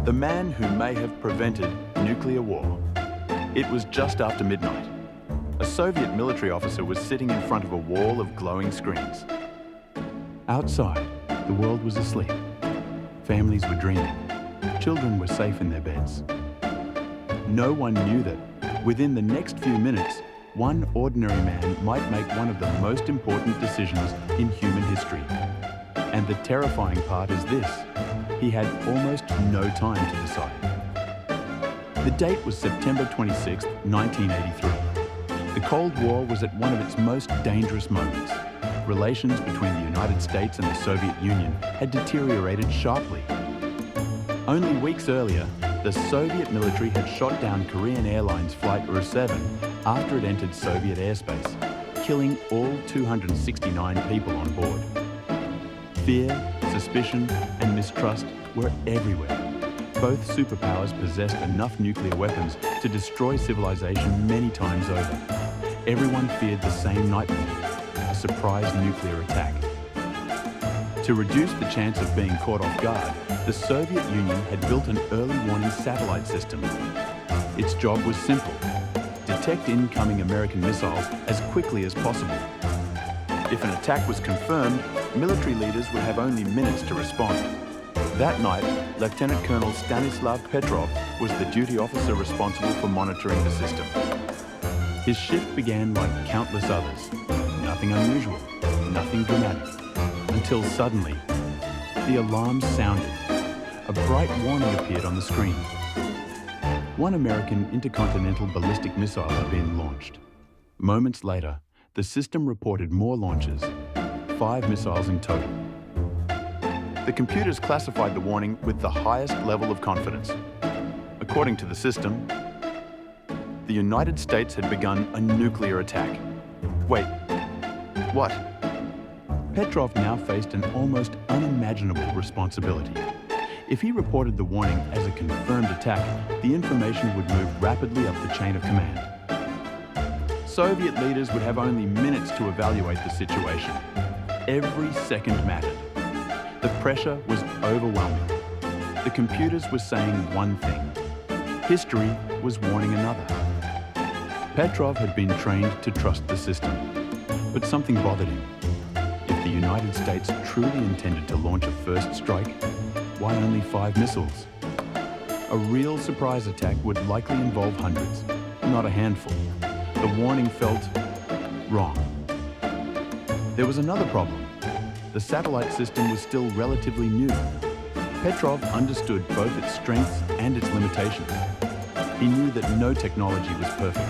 The man who may have prevented nuclear war. It was just after midnight. A Soviet military officer was sitting in front of a wall of glowing screens. Outside, the world was asleep. Families were dreaming. Children were safe in their beds. No one knew that, within the next few minutes, one ordinary man might make one of the most important decisions in human history. And the terrifying part is this: he had almost no time to decide. The date was September 26, 1983. The Cold War was at one of its most dangerous moments. Relations between the United States and the Soviet Union had deteriorated sharply. Only weeks earlier, the Soviet military had shot down Korean Airlines Flight Ur-7 after it entered Soviet airspace, killing all 269 people on board. Fear, suspicion, and mistrust were everywhere. Both superpowers possessed enough nuclear weapons to destroy civilization many times over. Everyone feared the same nightmare: a surprise nuclear attack. To reduce the chance of being caught off guard, the Soviet Union had built an early warning satellite system. Its job was simple: detect incoming American missiles as quickly as possible. If an attack was confirmed, military leaders would have only minutes to respond. That night, Lieutenant Colonel Stanislav Petrov was the duty officer responsible for monitoring the system. His shift began like countless others. Nothing unusual, nothing dramatic. Until suddenly, the alarm sounded. A bright warning appeared on the screen. One American intercontinental ballistic missile had been launched. Moments later, the system reported more launches, 5 missiles in total. The computers classified the warning with the highest level of confidence. According to the system, the United States had begun a nuclear attack. Wait, what? Petrov now faced an almost unimaginable responsibility. If he reported the warning as a confirmed attack, the information would move rapidly up the chain of command. Soviet leaders would have only minutes to evaluate the situation. Every second mattered. The pressure was overwhelming. The computers were saying one thing. History was warning another. Petrov had been trained to trust the system, but something bothered him. If the United States truly intended to launch a first strike, why only 5 missiles? A real surprise attack would likely involve hundreds, not a handful. The warning felt wrong. There was another problem. The satellite system was still relatively new. Petrov understood both its strengths and its limitations. He knew that no technology was perfect.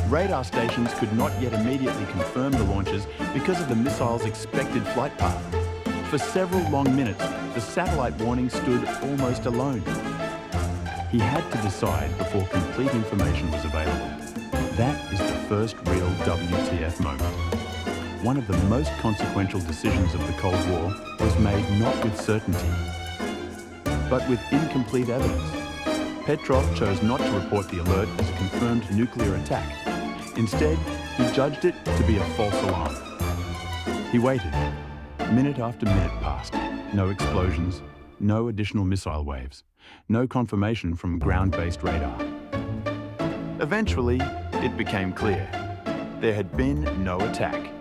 Radar stations could not yet immediately confirm the launches because of the missile's expected flight path. For several long minutes, the satellite warning stood almost alone. He had to decide before complete information was available. That is the first real WTF moment. One of the most consequential decisions of the Cold War was made not with certainty, but with incomplete evidence. Petrov chose not to report the alert as a confirmed nuclear attack. Instead, he judged it to be a false alarm. He waited. Minute after minute passed. No explosions, no additional missile waves, no confirmation from ground-based radar. Eventually, it became clear. There had been no attack.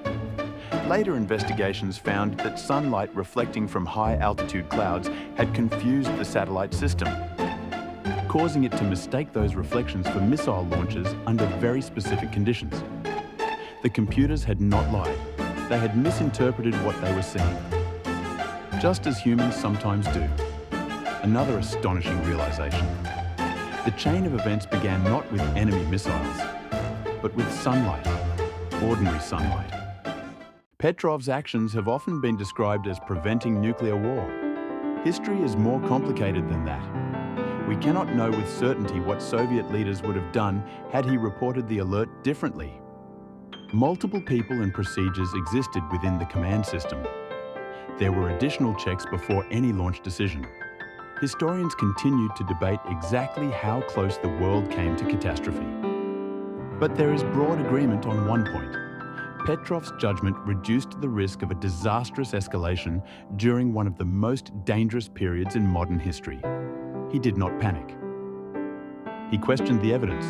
Later investigations found that sunlight reflecting from high-altitude clouds had confused the satellite system, causing it to mistake those reflections for missile launches under very specific conditions. The computers had not lied. They had misinterpreted what they were seeing, just as humans sometimes do. Another astonishing realization. The chain of events began not with enemy missiles, but with sunlight, ordinary sunlight. Petrov's actions have often been described as preventing nuclear war. History is more complicated than that. We cannot know with certainty what Soviet leaders would have done had he reported the alert differently. Multiple people and procedures existed within the command system. There were additional checks before any launch decision. Historians continued to debate exactly how close the world came to catastrophe. But there is broad agreement on one point. Petrov's judgment reduced the risk of a disastrous escalation during one of the most dangerous periods in modern history. He did not panic. He questioned the evidence.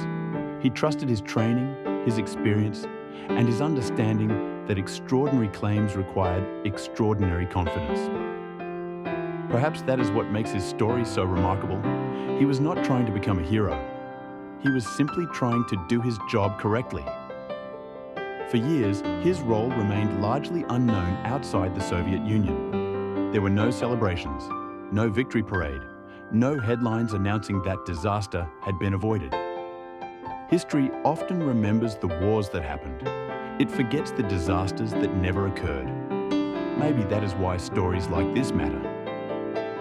He trusted his training, his experience, and his understanding that extraordinary claims required extraordinary confidence. Perhaps that is what makes his story so remarkable. He was not trying to become a hero. He was simply trying to do his job correctly. For years, his role remained largely unknown outside the Soviet Union. There were no celebrations, no victory parade, no headlines announcing that disaster had been avoided. History often remembers the wars that happened. It forgets the disasters that never occurred. Maybe that is why stories like this matter.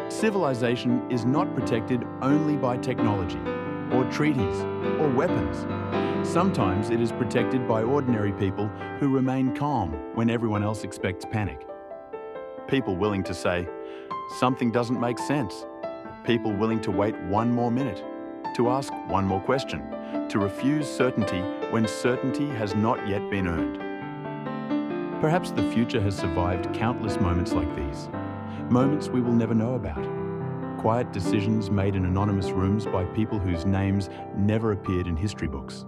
Civilization is not protected only by technology, or treaties, or weapons. Sometimes it is protected by ordinary people who remain calm when everyone else expects panic. People willing to say, "Something doesn't make sense." People willing to wait one more minute, to ask one more question, to refuse certainty when certainty has not yet been earned. Perhaps the future has survived countless moments like these, moments we will never know about. Quiet decisions made in anonymous rooms by people whose names never appeared in history books.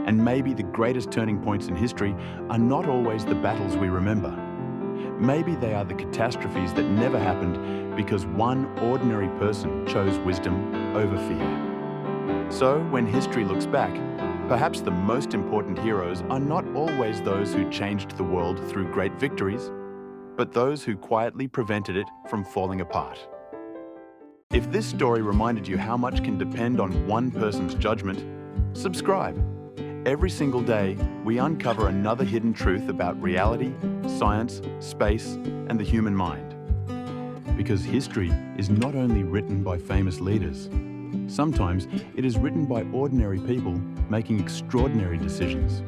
And maybe the greatest turning points in history are not always the battles we remember. Maybe they are the catastrophes that never happened because one ordinary person chose wisdom over fear. So, when history looks back, perhaps the most important heroes are not always those who changed the world through great victories, but those who quietly prevented it from falling apart. If this story reminded you how much can depend on one person's judgment, subscribe. Every single day, we uncover another hidden truth about reality, science, space, and the human mind. Because history is not only written by famous leaders. Sometimes it is written by ordinary people making extraordinary decisions.